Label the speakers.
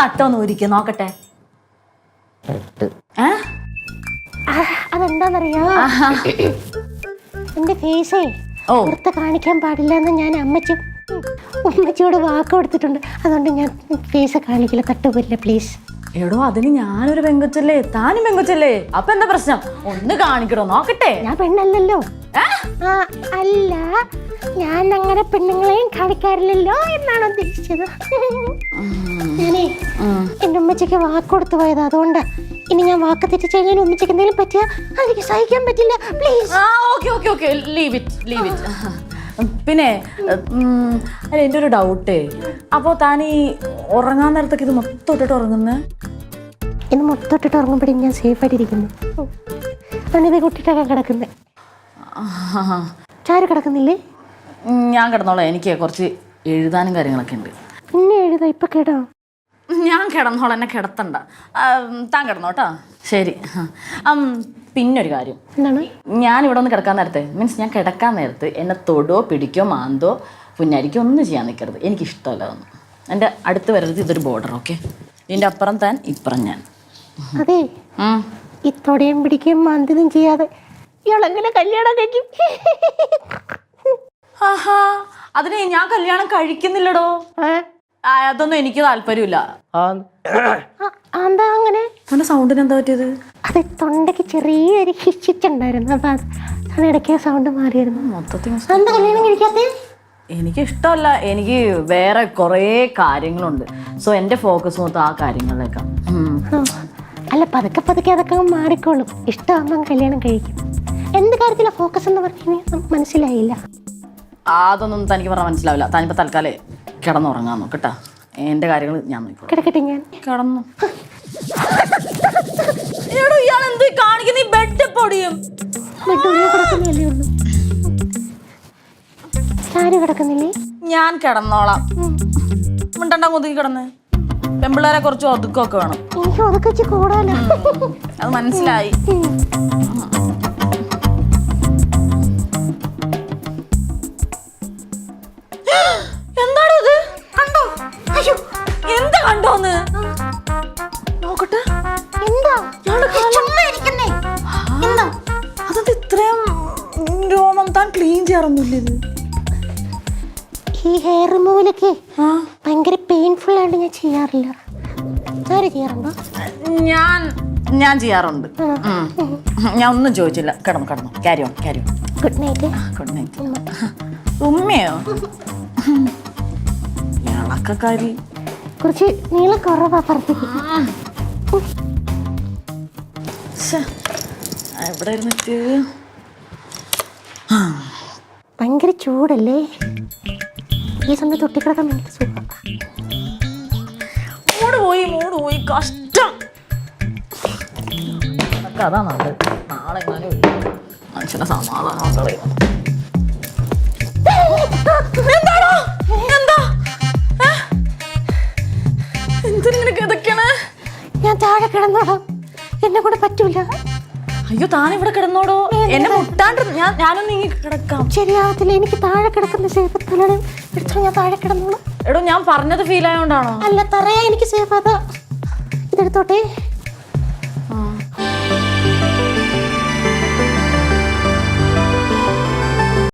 Speaker 1: തട്ടൊന്ന് ഊരിക്ക് നോക്കട്ടെ.
Speaker 2: അതെന്താന്നറിയോ, എന്റെ ഫേസേ പുറത്ത് കാണിക്കാൻ പാടില്ല എന്ന് ഞാൻ ഉമ്മച്ചിയോട് വാക്ക് കൊടുത്തിട്ടുണ്ട്. അതുകൊണ്ട് ഞാൻ ഫേസ് കാണിക്കില്ല, തട്ടുപോയില്ല പ്ലീസ്.
Speaker 1: എടോ അതിന് ഞാനൊരു പെങ്കൊച്ചല്ലേ, താനും പെങ്കൊച്ചല്ലേ, അപ്പൊ എന്താ പ്രശ്നം? ഒന്ന് കാണിക്കണോ നോക്കട്ടെ.
Speaker 2: ഞാൻ പെണ്ണല്ലല്ലോ. അല്ല, ഞാൻ അങ്ങനെ പെണ്ണുങ്ങളെയും കാണിക്കാറില്ലല്ലോ എന്നാണ് ഉദ്ദേശിച്ചത്. ഞാനേ എന്റെ ഉമ്മച്ചയ്ക്ക് വാക്ക് കൊടുത്തു പോയത്, അതുകൊണ്ടാ. ഇനി ഞാൻ വാക്ക് തെറ്റിച്ച് കഴിഞ്ഞാൽ ഉമ്മച്ചയ്ക്ക് എന്തെങ്കിലും പറ്റിയാ എനിക്ക് സഹിക്കാൻ പറ്റില്ല, പ്ലീസ്.
Speaker 1: Leave it. പിന്നെ എൻ്റെ ഒരു ഡൗട്ടേ, അപ്പോൾ താനീ ഉറങ്ങാൻ നേരത്തൊക്കെ ഇത് മൊത്തം ഇട്ടിട്ട് ഉറങ്ങുന്നേ?
Speaker 2: ഇന്ന് മൊത്തം ഇട്ടിട്ട് ഉറങ്ങുമ്പോഴും ഞാൻ സേഫ് ആയിട്ടിരിക്കുന്നു. ഇത് കുട്ടിട്ടൊക്കെ കിടക്കുന്നേ. ചാര് കിടക്കുന്നില്ലേ?
Speaker 1: ഞാൻ കിടന്നോളാം, എനിക്ക് കുറച്ച് എഴുതാനും കാര്യങ്ങളൊക്കെ ഉണ്ട്.
Speaker 2: പിന്നെ എഴുതാ, ഇപ്പൊ കേടാ.
Speaker 1: ഞാൻ കിടന്നോളാം, എന്നെ കിടത്തണ്ട. താൻ കിടന്നോട്ടാ. ശരി. പിന്നൊരു കാര്യം,
Speaker 2: എന്താണ്?
Speaker 1: ഞാൻ ഇവിടെ ഒന്ന് കിടക്കാൻ നേരത്തെ, മീൻസ് ഞാൻ കിടക്കാൻ നേരത്ത് എന്നെ തൊടോ പിടിക്കോ മാന്തോ പുന്നാരിക്കോ ഒന്നും ചെയ്യാൻ നിൽക്കരുത്. എനിക്കിഷ്ടമല്ല അതൊന്നും. എൻ്റെ അടുത്ത് വരരുത്. ഇതൊരു ബോർഡർ, ഓക്കെ? ഇതിൻ്റെ അപ്പുറം താൻ, ഇപ്പുറം ഞാൻ.
Speaker 2: അതെ, ഈ തൊടയും പിടിക്കുകയും മാന്തിനും ചെയ്യാതെ ഇയാളെങ്ങനെ കല്യാണം കഴിക്കും?
Speaker 1: ആഹാ, അതിന് ഞാൻ കല്യാണം കഴിക്കുന്നില്ലടോ. അതൊന്നും എനിക്ക് താല്പര്യമില്ല.
Speaker 2: എന്താ അങ്ങനെ?
Speaker 1: അവന്റെ സൗണ്ടിന് എന്താ പറ്റിയത്?
Speaker 2: അത് തൊണ്ടയ്ക്ക് ചെറിയൊരു ഹിച്ചിട്ടുണ്ടായിരുന്നു, അപ്പൊ അത് ഇടയ്ക്ക് സൗണ്ട് മാറിയിരുന്നു.
Speaker 1: മൊത്തത്തിൽ
Speaker 2: എന്താ കല്യാണം കഴിക്കാത്തേ?
Speaker 1: എനിക്ക് ഇഷ്ടമല്ല, എനിക്ക് വേറെ കുറേ കാര്യങ്ങളുണ്ട്. സോ എൻ്റെ ഫോക്കസ് മൊത്തം ആ കാര്യങ്ങളിലേക്കാണ്.
Speaker 2: അല്ല, പതുക്കെ പതുക്കെ അതൊക്കെ മാറിക്കോളും. ഇഷ്ടമാകുമ്പം കല്യാണം കഴിക്കും. എന്ത് കാര്യത്തിലാണ് ഫോക്കസ് എന്ന് പറഞ്ഞാൽ മനസ്സിലായില്ല.
Speaker 1: അതൊന്നും തനിക്ക് പറഞ്ഞാൽ മനസ്സിലാവില്ല. താനിപ്പോൾ തൽക്കാലം കിടന്നുറങ്ങാൻ നോക്കട്ടാ. എൻ്റെ കാര്യങ്ങൾ ഞാൻ നോക്കിക്കോളാം.
Speaker 2: കിടക്കട്ടെ, ഞാൻ
Speaker 1: കിടന്നു. ഇയാൾ എന്ത് കാണിക്കുന്ന? ബെഡ് പൊടിയും.
Speaker 2: കിടക്കുന്നില്ലേ ഉള്ളൂ. ആര് കിടക്കുന്നില്ലേ?
Speaker 1: ഞാൻ കിടന്നോളാം. മിണ്ടണ്ട, ഒതുക്കി കിടന്ന്. പെമ്പിള്ളേരെ കുറച്ച് ഒതുക്കൊക്കെ വേണം.
Speaker 2: എനിക്ക് ഒതുക്കി കൂടാലോ.
Speaker 1: അത് മനസ്സിലായി. എന്താണോ ഇത്? കണ്ടോ? അയ്യോ, എന്താ കണ്ടോന്ന് നോക്കട്ടെ.
Speaker 2: എന്താ
Speaker 1: അതെന്താ ഇത്രയും രോമം? താൻ ക്ലീൻ ചെയ്യാറൊന്നുമില്ല ഇത്?
Speaker 2: ഈ ഹെയർ റിമൂവലൊക്കെ ഭയങ്കര പെയിൻഫുൾ ആയിട്ട് ഞാൻ ചെയ്യാറില്ല. ചെയ്യാറുണ്ടോ?
Speaker 1: ഞാൻ ചെയ്യാറുണ്ട്. ഞാൻ ഒന്നും ചോദിച്ചില്ല. കിടന്നു. Carry on.
Speaker 2: Good night.
Speaker 1: Good night. ഉമ്മയോ? ഇളക്കക്കാരി.
Speaker 2: കുറച്ച് നീളം കുറവാ പുറത്തേക്ക്.
Speaker 1: എവിടെ ഇരുന്നിട്ട്?
Speaker 2: ഭയങ്കര ചൂടല്ലേ ഈ സമയത്ത്? തൊട്ടിക്കിടക്കാൻ വേണ്ടി സുഖം.
Speaker 1: മൂട് പോയി കഷ്ടം. അതാ നല്ലത്. നാളെ എങ്ങാനും മനുഷ്യനെ സമാധാനം കളയും. എന്തിനിങ്ങനെ കിടക്കണേ?
Speaker 2: ഞാൻ താഴെ കിടന്നോളാം, എന്നെ കൂടെ പറ്റൂല.
Speaker 1: അയ്യോ, താൻ ഇവിടെ കിടന്നോടോ. എന്നെ മുട്ടാണ്ട് ഞാനൊന്നും ഇങ്ങനെ കിടക്കാം.
Speaker 2: ശരിയാവത്തില്ല, എനിക്ക് താഴെ കിടക്കുന്ന സേഫ്. എടുത്തോ, ഞാൻ താഴെ കിടന്നോളാം.
Speaker 1: എടോ, ഞാൻ പറഞ്ഞത് ഫീൽ ആയോണ്ടാണോ?
Speaker 2: അല്ല, തറയാ എനിക്ക് സേഫ്. അതാ ഇതെടുത്തോട്ടെ.